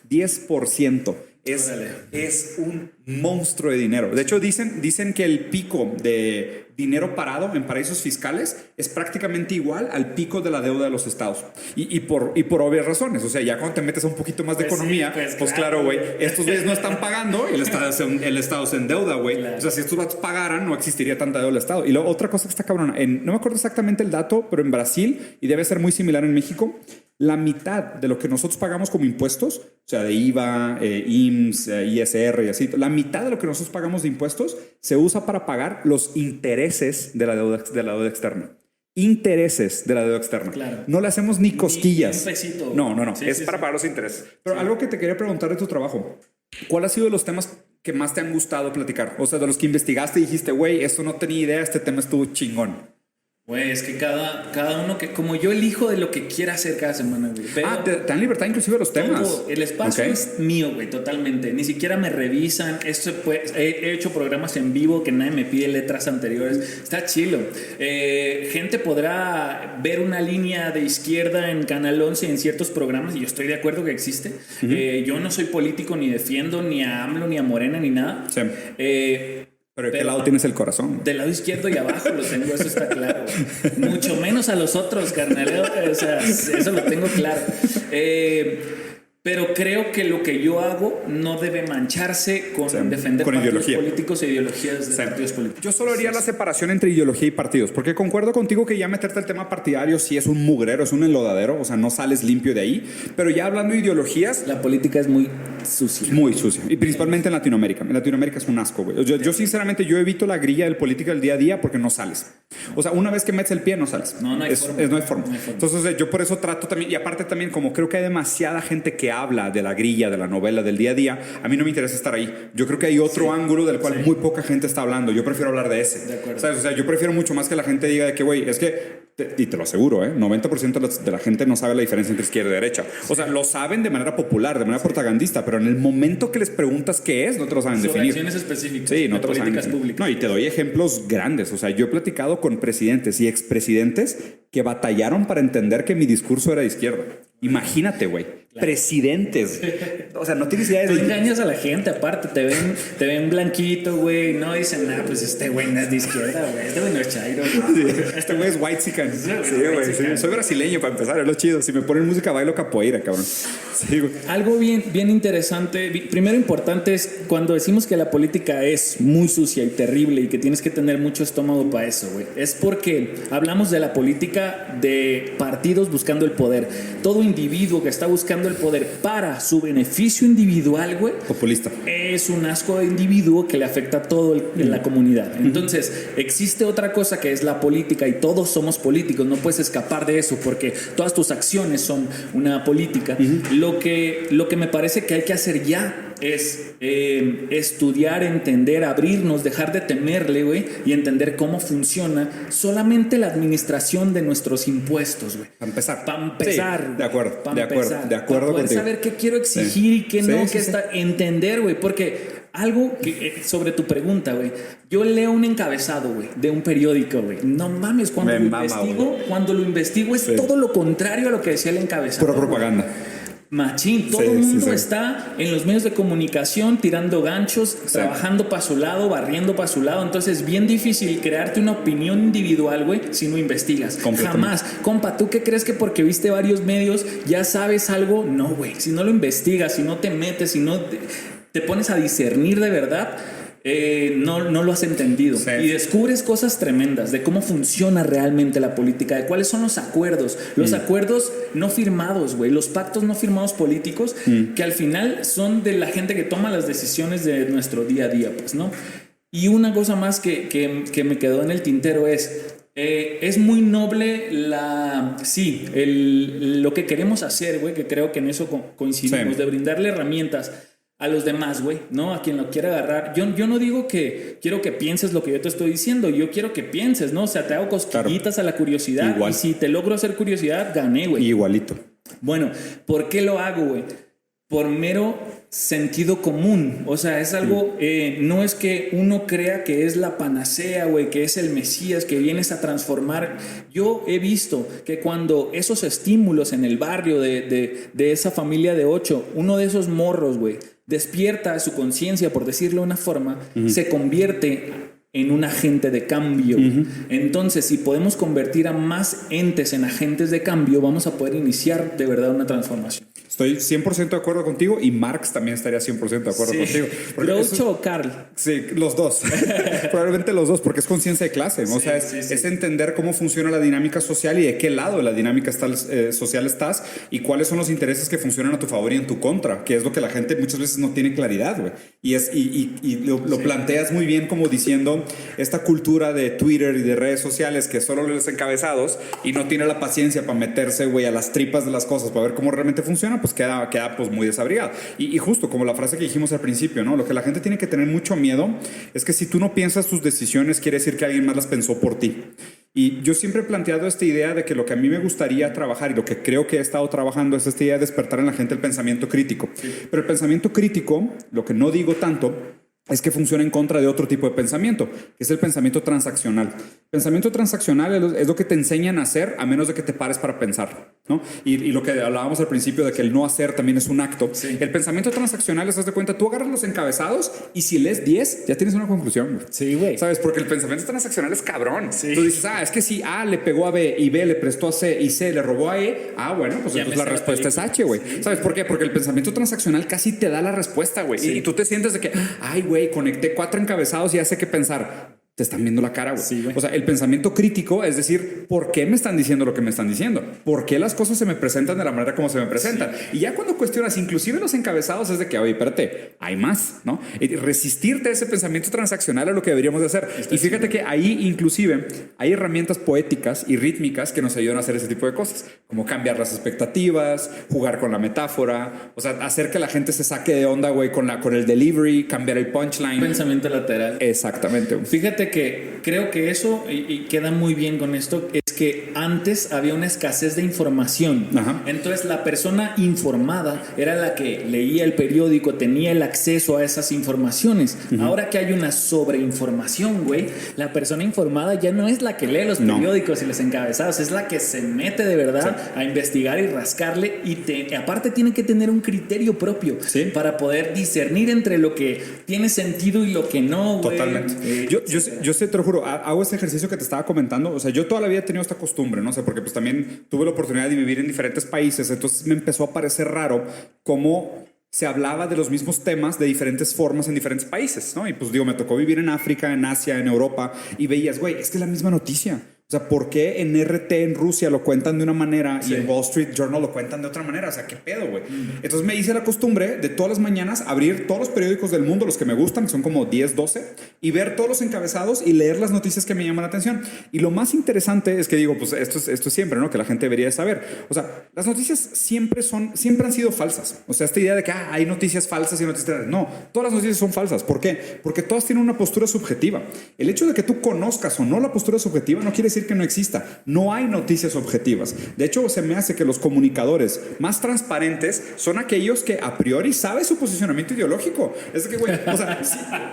10%. Es un monstruo de dinero. De hecho, dicen que el pico de dinero parado en paraísos fiscales es prácticamente igual al pico de la deuda de los estados. Y por obvias razones. O sea, ya cuando te metes a un poquito más de economía, pues claro, güey, estos güeyes no están pagando y el estado se endeuda, güey. Claro. O sea, si estos vatos pagaran, no existiría tanta deuda del estado. Y luego, otra cosa que está cabrona, no me acuerdo exactamente el dato, pero en Brasil, y debe ser muy similar en México, la mitad de lo que nosotros pagamos como impuestos, o sea, de IVA, IMSS, ISR y así, la mitad de lo que nosotros pagamos de impuestos se usa para pagar los intereses de la deuda externa. Intereses de la deuda externa. Claro. No le hacemos ni cosquillas. Ni un pesito. No. Sí, es para pagar los intereses. Pero algo que te quería preguntar de tu trabajo. ¿Cuál ha sido de los temas que más te han gustado platicar? O sea, de los que investigaste y dijiste, güey, esto no tenía idea, este tema estuvo chingón. Güey, es que cada uno que... Como yo elijo de lo que quiera hacer cada semana, güey. Pero te dan libertad inclusive de los temas. todo, el espacio es mío, güey, totalmente. Ni siquiera me revisan. He hecho programas en vivo que nadie me pide letras anteriores. Está chilo. Gente podrá ver una línea de izquierda en Canal 11 en ciertos programas y yo estoy de acuerdo que existe. Yo no soy político ni defiendo ni a AMLO ni a Morena ni nada. Sí. Pero ¿de qué lado tienes el corazón? Del lado izquierdo y abajo lo tengo, eso está claro. Mucho menos a los otros, carnal. O sea, eso lo tengo claro. Pero creo que lo que yo hago no debe mancharse con defender con partidos ideología. políticos e ideologías de partidos políticos. Yo solo haría la separación entre ideología y partidos, porque concuerdo contigo que ya meterte al tema partidario sí es un mugrero, es un enlodadero, o sea, no sales limpio de ahí, pero ya hablando de ideologías... La política es muy sucia. Muy sucia, y principalmente en Latinoamérica. En Latinoamérica es un asco, güey. Yo sinceramente, yo evito la grilla del política del día a día porque no sales. O sea, una vez que metes el pie, no sales. No hay forma. No hay forma. Entonces, yo por eso trato también, y aparte también, como creo que hay demasiada gente que habla de la grilla, de la novela, del día a día, a mí no me interesa estar ahí. Yo creo que hay otro ángulo del cual muy poca gente está hablando. Yo prefiero hablar de ese. De acuerdo. ¿Sabes? O sea, yo prefiero mucho más que la gente diga de que, güey, es que, y te lo aseguro, 90% de la gente no sabe la diferencia entre izquierda y derecha. O sea, lo saben de manera popular, de manera propagandista, pero en el momento que les preguntas qué es, no te lo saben definir. Acciones específicas. Sí, no de te lo saben políticas definir. públicas. No, y te doy ejemplos grandes. O sea, yo he platicado con presidentes y expresidentes que batallaron para entender que mi discurso era de izquierda. Imagínate, güey. Claro. Presidentes. O sea, no tienes idea de... Tú engañas a la gente, aparte. Te ven blanquito, güey. No dicen nada, pues este güey no es de izquierda, güey. Este güey no es chairo. Sí, este güey es whitezican. Sí, güey. Sí. Soy brasileño para empezar, es lo chido. Si me ponen música, bailo capoeira, cabrón. Sí, güey. Algo bien interesante, primero importante es cuando decimos que la política es muy sucia y terrible y que tienes que tener mucho estómago para eso, güey. Es porque hablamos de la política de partidos buscando el poder. Todo individuo que está buscando el poder para su beneficio individual, güey, populista, es un asco de individuo que le afecta a todo en la comunidad. Entonces, existe otra cosa que es la política y todos somos políticos. No puedes escapar de eso porque todas tus acciones son una política. Lo que me parece que hay que hacer ya es estudiar, entender, abrirnos, dejar de temerle, güey, y entender cómo funciona solamente la administración de nuestros impuestos, güey. Para empezar. Sí, de acuerdo para poder contigo. saber qué quiero exigir y qué no, entender, güey, porque algo que, sobre tu pregunta, güey, yo leo un encabezado, güey, de un periódico, güey. No mames, cuando lo investigo es todo lo contrario a lo que decía el encabezado. Pura propaganda. Machín, todo el mundo está en los medios de comunicación tirando ganchos, trabajando para su lado, barriendo para su lado. Entonces es bien difícil crearte una opinión individual, güey, si no investigas. Jamás. Compa, ¿tú qué crees que porque viste varios medios ya sabes algo? No, güey. Si no lo investigas, si no te metes, si no te pones a discernir de verdad, no lo has entendido. Y descubres cosas tremendas de cómo funciona realmente la política, de cuáles son los acuerdos no firmados, güey, los pactos no firmados políticos que al final son de la gente que toma las decisiones de nuestro día a día, pues, ¿no? Y una cosa más que me quedó en el tintero es muy noble lo que queremos hacer, güey, que creo que en eso coincidimos, de brindarle herramientas a los demás, güey, ¿no? A quien lo quiera agarrar. Yo no digo que quiero que pienses lo que yo te estoy diciendo, yo quiero que pienses, ¿no? O sea, te hago cosquillitas a la curiosidad. Igual. Y si te logro hacer curiosidad, gané, güey. Igualito. Bueno, ¿por qué lo hago, güey? Por mero sentido común. O sea, es algo, no es que uno crea que es la panacea, güey, que es el Mesías, que vienes a transformar. Yo he visto que cuando esos estímulos en el barrio de esa familia de 8, uno de esos morros, güey, despierta su conciencia, por decirlo de una forma, se convierte en un agente de cambio. Entonces, si podemos convertir a más entes en agentes de cambio, vamos a poder iniciar de verdad una transformación. Estoy 100% de acuerdo contigo y Marx también estaría 100% de acuerdo contigo. ¿Groucho o Karl? Sí, los dos. Probablemente los dos, porque es conciencia de clase. ¿no? O sea, es entender cómo funciona la dinámica social y de qué lado de la dinámica social estás y cuáles son los intereses que funcionan a tu favor y en tu contra, que es lo que la gente muchas veces no tiene claridad, güey. Y lo planteas muy bien como diciendo esta cultura de Twitter y de redes sociales que solo lee los encabezados y no tiene la paciencia para meterse, güey, a las tripas de las cosas para ver cómo realmente funciona, pues queda pues muy desabrigado. Y justo como la frase que dijimos al principio, ¿no? Lo que la gente tiene que tener mucho miedo es que si tú no piensas tus decisiones, quiere decir que alguien más las pensó por ti. Y yo siempre he planteado esta idea de que lo que a mí me gustaría trabajar y lo que creo que he estado trabajando es esta idea de despertar en la gente el pensamiento crítico. Pero el pensamiento crítico, lo que no digo tanto, es que funciona en contra de otro tipo de pensamiento, que es el pensamiento transaccional. Pensamiento transaccional es lo que te enseñan a hacer a menos de que te pares para pensar, ¿no? Y lo que hablábamos al principio de que el no hacer también es un acto. Sí. El pensamiento transaccional, ¿te das cuenta? Tú agarras los encabezados y si lees 10, ya tienes una conclusión. Sí, güey. ¿Sabes? Porque el pensamiento transaccional es cabrón. Sí. Tú dices, es que si A le pegó a B y B le prestó a C y C le robó a E, bueno, pues entonces la respuesta es H, güey. Sí. ¿Sabes por qué? Porque el pensamiento transaccional casi te da la respuesta, güey. Sí. Y tú te sientes de que, güey, conecté 4 encabezados y ya sé qué pensar. Te están viendo la cara, güey. Sí, o sea, el pensamiento crítico es decir, ¿por qué me están diciendo lo que me están diciendo? ¿Por qué las cosas se me presentan de la manera como se me presentan? Sí. Y ya cuando cuestionas, inclusive los encabezados, es de que, oye, espérate, hay más, ¿no? Y resistirte a ese pensamiento transaccional es lo que deberíamos de hacer. Y fíjate que ahí inclusive hay herramientas poéticas y rítmicas que nos ayudan a hacer ese tipo de cosas, como cambiar las expectativas, jugar con la metáfora, o sea, hacer que la gente se saque de onda, güey, con el delivery, cambiar el punchline. Pensamiento lateral. Exactamente. Fíjate que creo que eso, y queda muy bien con esto, es que antes había una escasez de información. Ajá. Entonces la persona informada era la que leía el periódico, tenía el acceso a esas informaciones. Uh-huh. Ahora que hay una sobreinformación, güey, la persona informada ya no es la que lee los periódicos y los encabezados, es la que se mete de verdad a investigar y rascarle y aparte tiene que tener un criterio propio para poder discernir entre lo que tiene sentido y lo que no, güey. Totalmente. Yo sé, te lo juro, hago este ejercicio que te estaba comentando. O sea, yo toda la vida he tenido esta costumbre, no sé, porque pues también tuve la oportunidad de vivir en diferentes países. Entonces me empezó a parecer raro cómo se hablaba de los mismos temas de diferentes formas en diferentes países, ¿no? Y pues digo, me tocó vivir en África, en Asia, en Europa y veías, güey, es que es la misma noticia. O sea, ¿por qué en RT en Rusia lo cuentan de una manera y en Wall Street Journal lo cuentan de otra manera? O sea, ¿qué pedo, güey? Entonces me hice la costumbre de todas las mañanas abrir todos los periódicos del mundo, los que me gustan, que son como 10, 12, y ver todos los encabezados y leer las noticias que me llaman la atención. Y lo más interesante es que digo, pues esto es siempre, ¿no? Que la gente debería saber. O sea, las noticias siempre han sido falsas. O sea, esta idea de que hay noticias falsas y noticias... No, todas las noticias son falsas. ¿Por qué? Porque todas tienen una postura subjetiva. El hecho de que tú conozcas o no la postura subjetiva no quiere decir que no exista. No hay noticias objetivas. De hecho, se me hace que los comunicadores más transparentes son aquellos que a priori saben su posicionamiento ideológico. Es de que, güey, o sea,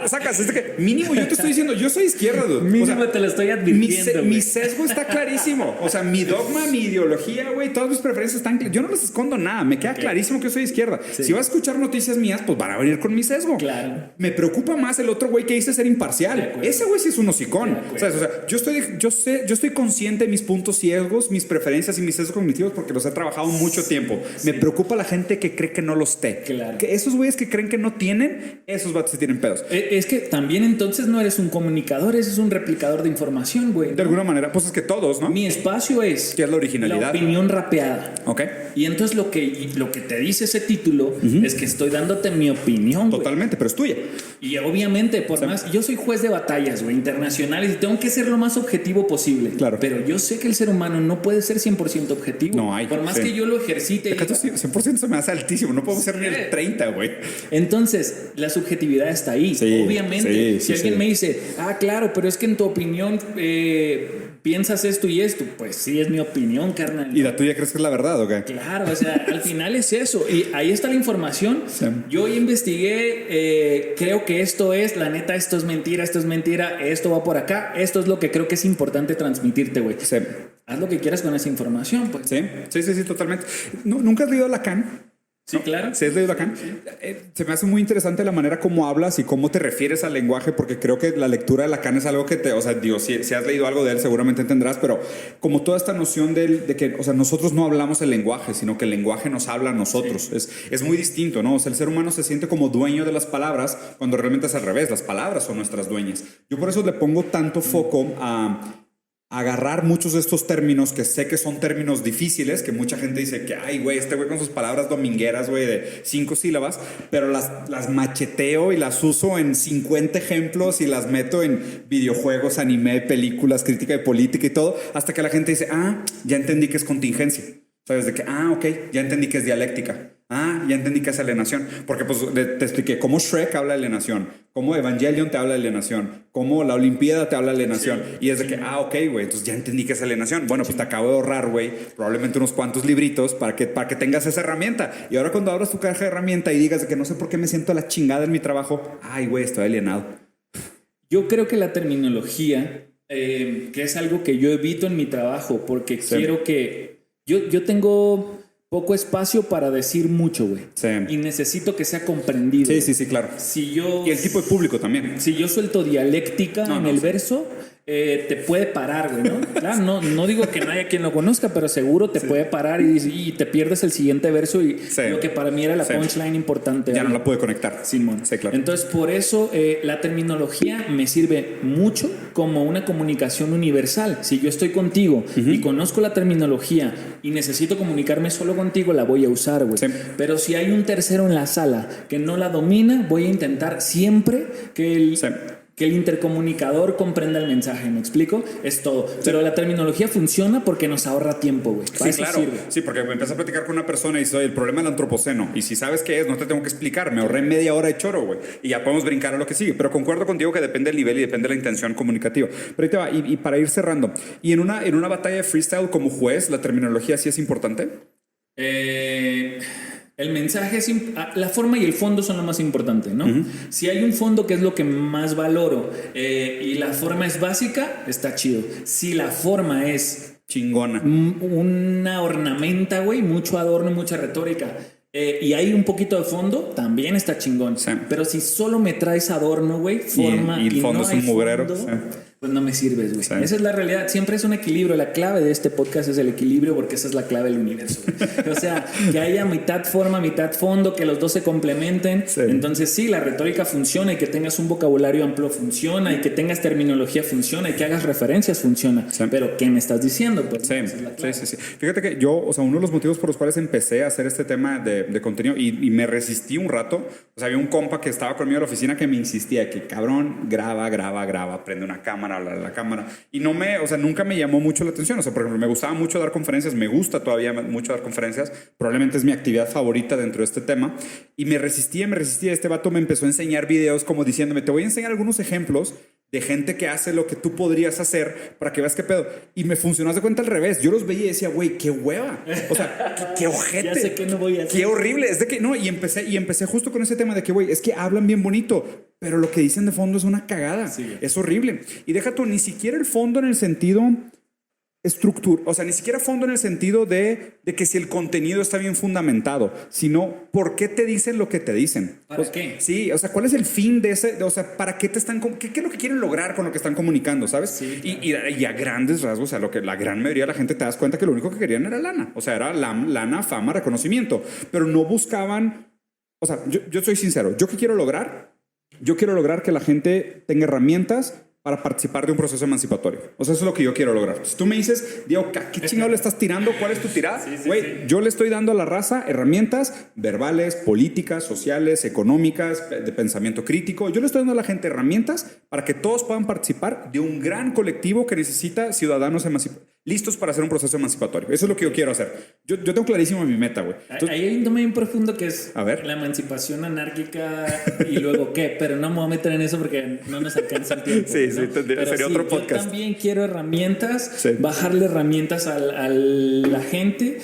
sacas, es de que mínimo yo te estoy diciendo, yo soy izquierda, dude. Mínimo, o sea, te lo estoy advirtiendo. Mi sesgo está clarísimo. O sea, mi dogma, mi ideología, güey, todas mis preferencias están claras. Yo no les escondo nada. Me queda clarísimo que yo soy izquierda. Sí. Si vas a escuchar noticias mías, pues van a venir con mi sesgo. Claro. Me preocupa más el otro güey que dice ser imparcial. Ese güey sí es un hocicón. O sea, yo estoy consciente de mis puntos ciegos, mis preferencias y mis sesgos cognitivos porque los he trabajado mucho tiempo. Me preocupa la gente que cree que no los esté. Claro. Que esos güeyes que creen que no tienen, esos vatos sí tienen pedos. Es que también entonces no eres un comunicador, eres un replicador de información, güey, ¿no? De alguna manera, pues es que todos, ¿no? Mi espacio es... ¿Qué es la originalidad? La opinión rapeada. Ok. Y entonces lo que te dice ese título es que estoy dándote mi opinión, totalmente, güey. Pero es tuya. Y obviamente, por más... Yo soy juez de batallas, güey, internacionales y tengo que ser lo más objetivo posible. Claro. Pero yo sé que el ser humano no puede ser 100% objetivo. No hay. Por más que yo lo ejercite. 100% se me hace altísimo. No puedo ser ni el 30, güey. Entonces, la subjetividad está ahí. Obviamente, si alguien me dice, claro, pero es que en tu opinión piensas esto y esto. Pues sí, es mi opinión, carnal. ¿Y la tuya crees que es la verdad o qué? Claro, o sea, al final es eso. Y ahí está la información. Sí. Yo investigué, creo que esto es, la neta, esto es mentira, esto va por acá. Esto es lo que creo que es importante transmitirte, güey. Sí. Haz lo que quieras con esa información, pues. Sí, totalmente. ¿Nunca has leído Lacan? Sí, claro. ¿Sí has leído Lacan? Se me hace muy interesante la manera como hablas y cómo te refieres al lenguaje, porque creo que la lectura de Lacan es algo que te... O sea, digo, si has leído algo de él seguramente entenderás, pero como toda esta noción de que, o sea, nosotros no hablamos el lenguaje, sino que el lenguaje nos habla a nosotros. Sí. Es muy distinto, ¿no? O sea, el ser humano se siente como dueño de las palabras cuando realmente es al revés. Las palabras son nuestras dueñas. Yo por eso le pongo tanto foco a agarrar muchos de estos términos que sé que son términos difíciles, que mucha gente dice que, ay, güey, este güey con sus palabras domingueras, güey, de 5 sílabas, pero las macheteo y las uso en 50 ejemplos y las meto en videojuegos, anime, películas, crítica de política y todo, hasta que la gente dice, ya entendí que es contingencia. ¿Sabes? De que, ok, ya entendí que es dialéctica. Ya entendí que es alienación. Porque pues te expliqué cómo Shrek habla de alienación, cómo Evangelion te habla de alienación, cómo la Olimpiada te habla de alienación. Sí, y es de que, ok, güey, entonces ya entendí que es alienación. Bueno, pues te acabo de ahorrar, güey, probablemente unos cuantos libritos para que tengas esa herramienta. Y ahora cuando abras tu caja de herramienta y digas de que no sé por qué me siento a la chingada en mi trabajo, ay, güey, estoy alienado. Yo creo que la terminología, que es algo que yo evito en mi trabajo, porque quiero que... Yo tengo poco espacio para decir mucho, güey. Sí. Y necesito que sea comprendido. Sí, claro. Y el tipo de público también. Si yo suelto dialéctica en el verso, te puede parar, güey, ¿no? Claro, no digo que no haya quien lo conozca, pero seguro te puede parar y te pierdes el siguiente verso y lo que para mí era la punchline importante. Ya no la pude conectar. Simón. Sí, claro. Entonces, por eso la terminología me sirve mucho como una comunicación universal. Si yo estoy contigo y conozco la terminología y necesito comunicarme solo contigo, la voy a usar, güey. Sí. Pero si hay un tercero en la sala que no la domina, voy a intentar siempre que el intercomunicador comprenda el mensaje, ¿me explico? Es todo. Sí. Pero la terminología funciona porque nos ahorra tiempo, güey. Sí, claro. Sirve. Sí, porque empecé a platicar con una persona y dice, el problema del antropoceno. Y si sabes qué es, no te tengo que explicar. Me ahorré media hora de choro, güey. Y ya podemos brincar a lo que sigue. Pero concuerdo contigo que depende del nivel y depende de la intención comunicativa. Pero ahí te va. Y para ir cerrando. ¿Y en una batalla de freestyle como juez, la terminología sí es importante? El mensaje es la forma y el fondo son lo más importante, ¿no? Si hay un fondo que es lo que más valoro y la forma es básica, está chido. Si la forma es chingona, una ornamenta, güey, mucho adorno, mucha retórica, y hay un poquito de fondo, también está chingón. Sí. Pero si solo me traes adorno, güey, forma y el fondo no es un mugrero, pues no me sirves, güey. Sí. Esa es la realidad. Siempre es un equilibrio. La clave de este podcast es el equilibrio, porque esa es la clave del universo, güey. O sea, que haya mitad forma, mitad fondo, que los dos se complementen. Sí. Entonces, sí, la retórica funciona, y que tengas un vocabulario amplio funciona, y que tengas terminología funciona, y que hagas referencias funciona. Sí. Pero, ¿qué me estás diciendo? Pues, sí. Fíjate que yo, o sea, uno de los motivos por los cuales empecé a hacer este tema de contenido y me resistí un rato. O sea, había un compa que estaba conmigo en la oficina que me insistía que, cabrón, graba, prende una cámara, hablar a la cámara. Y no o sea, nunca me llamó mucho la atención. O sea, por ejemplo, me gustaba mucho dar conferencias, me gusta todavía mucho dar conferencias. Probablemente es mi actividad favorita dentro de este tema. Y me resistía. Este vato me empezó a enseñar videos como diciéndome, te voy a enseñar algunos ejemplos de gente que hace lo que tú podrías hacer para que veas qué pedo. Y me funcionó, haz de cuenta, al revés. Yo los veía y decía, güey, qué hueva. O sea, qué ojete. Ya sé que no voy a hacer. Qué horrible. Es de que, no, y empecé justo con ese tema de que, güey, es que hablan bien bonito, pero lo que dicen de fondo es una cagada. Sí. Es horrible. Y deja tú, ni siquiera el fondo en el sentido estructura, o sea, ni siquiera fondo en el sentido de que si el contenido está bien fundamentado, sino por qué te dicen lo que te dicen. ¿Para qué? Sí, o sea, ¿cuál es el fin de ese? O sea, ¿para qué te están, qué es lo que quieren lograr con lo que están comunicando, sabes? Sí, claro. Y a grandes rasgos, o sea, lo que la gran mayoría de la gente te das cuenta que lo único que querían era lana. O sea, era lana, fama, reconocimiento, pero no buscaban. O sea, yo soy sincero. ¿Yo qué quiero lograr? Yo quiero lograr que la gente tenga herramientas para participar de un proceso emancipatorio. O sea, eso es lo que yo quiero lograr. Si tú me dices, Diego, ¿qué chingado le estás tirando? ¿Cuál es tu tirada? Güey, yo le estoy dando a la raza herramientas verbales, políticas, sociales, económicas, de pensamiento crítico. Yo le estoy dando a la gente herramientas para que todos puedan participar de un gran colectivo que necesita ciudadanos listos para hacer un proceso emancipatorio. Eso es lo que yo quiero hacer. Yo tengo clarísimo mi meta, güey. Ahí hay un tema bien profundo que es la emancipación anárquica y luego qué, pero no me voy a meter en eso porque no nos alcanza el tiempo. Sí, ¿no? Sería otro podcast. Yo también quiero herramientas, bajarle herramientas a la gente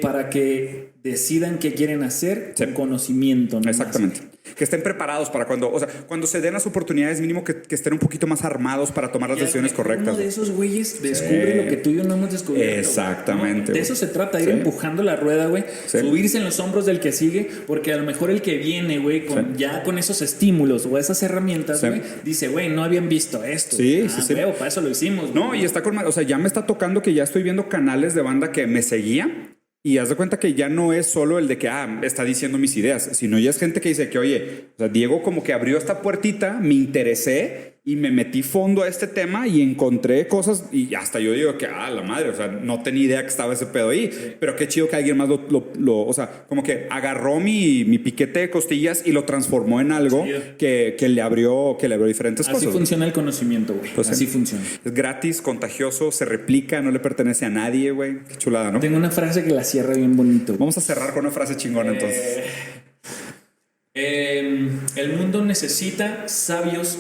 para que decidan qué quieren hacer con conocimiento. Exactamente. Que estén preparados para cuando, o sea, cuando se den las oportunidades, mínimo que estén un poquito más armados para tomar las decisiones correctas. Uno de esos güeyes descubre lo que tú y yo no hemos descubierto. Exactamente. ¿No? De eso se trata, ir empujando la rueda, güey. Subirse en los hombros del que sigue, porque a lo mejor el que viene, güey, ya con esos estímulos o esas herramientas, güey, dice, güey, no habían visto esto. Sí. Güey, para eso lo hicimos. No, güey. y está con, o sea, ya me está tocando que ya estoy viendo canales de banda que me seguía. Y haz de cuenta que ya no es solo el de que, está diciendo mis ideas, sino ya es gente que dice que, oye, o sea, Diego como que abrió esta puertita, me interesé y me metí fondo a este tema y encontré cosas y hasta yo digo que, la madre, o sea, no tenía idea que estaba ese pedo ahí, pero qué chido que alguien más o sea, como que agarró mi piquete de costillas y lo transformó en algo que le abrió diferentes cosas. Así funciona el conocimiento, güey. Pues así funciona. Es gratis, contagioso, se replica, no le pertenece a nadie, güey. Qué chulada, ¿no? Tengo una frase que la cierra bien bonito. Vamos a cerrar con una frase chingona, entonces. El mundo necesita sabios.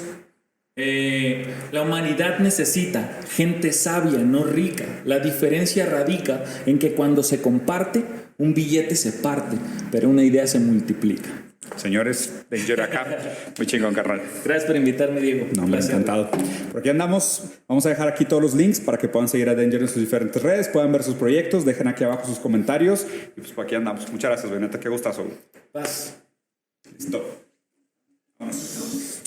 La humanidad necesita gente sabia, no rica. La diferencia radica en que cuando se comparte, un billete se parte, pero una idea se multiplica. Señores, Danger acá. Muy chingón, carnal. Gracias por invitarme, Diego. No, me ha encantado. Por aquí andamos. Vamos a dejar aquí todos los links para que puedan seguir a Danger en sus diferentes redes, puedan ver sus proyectos, dejen aquí abajo sus comentarios. Y pues por aquí andamos. Muchas gracias, güey. Neta, qué gustazo. Paz. Listo. Vámonos.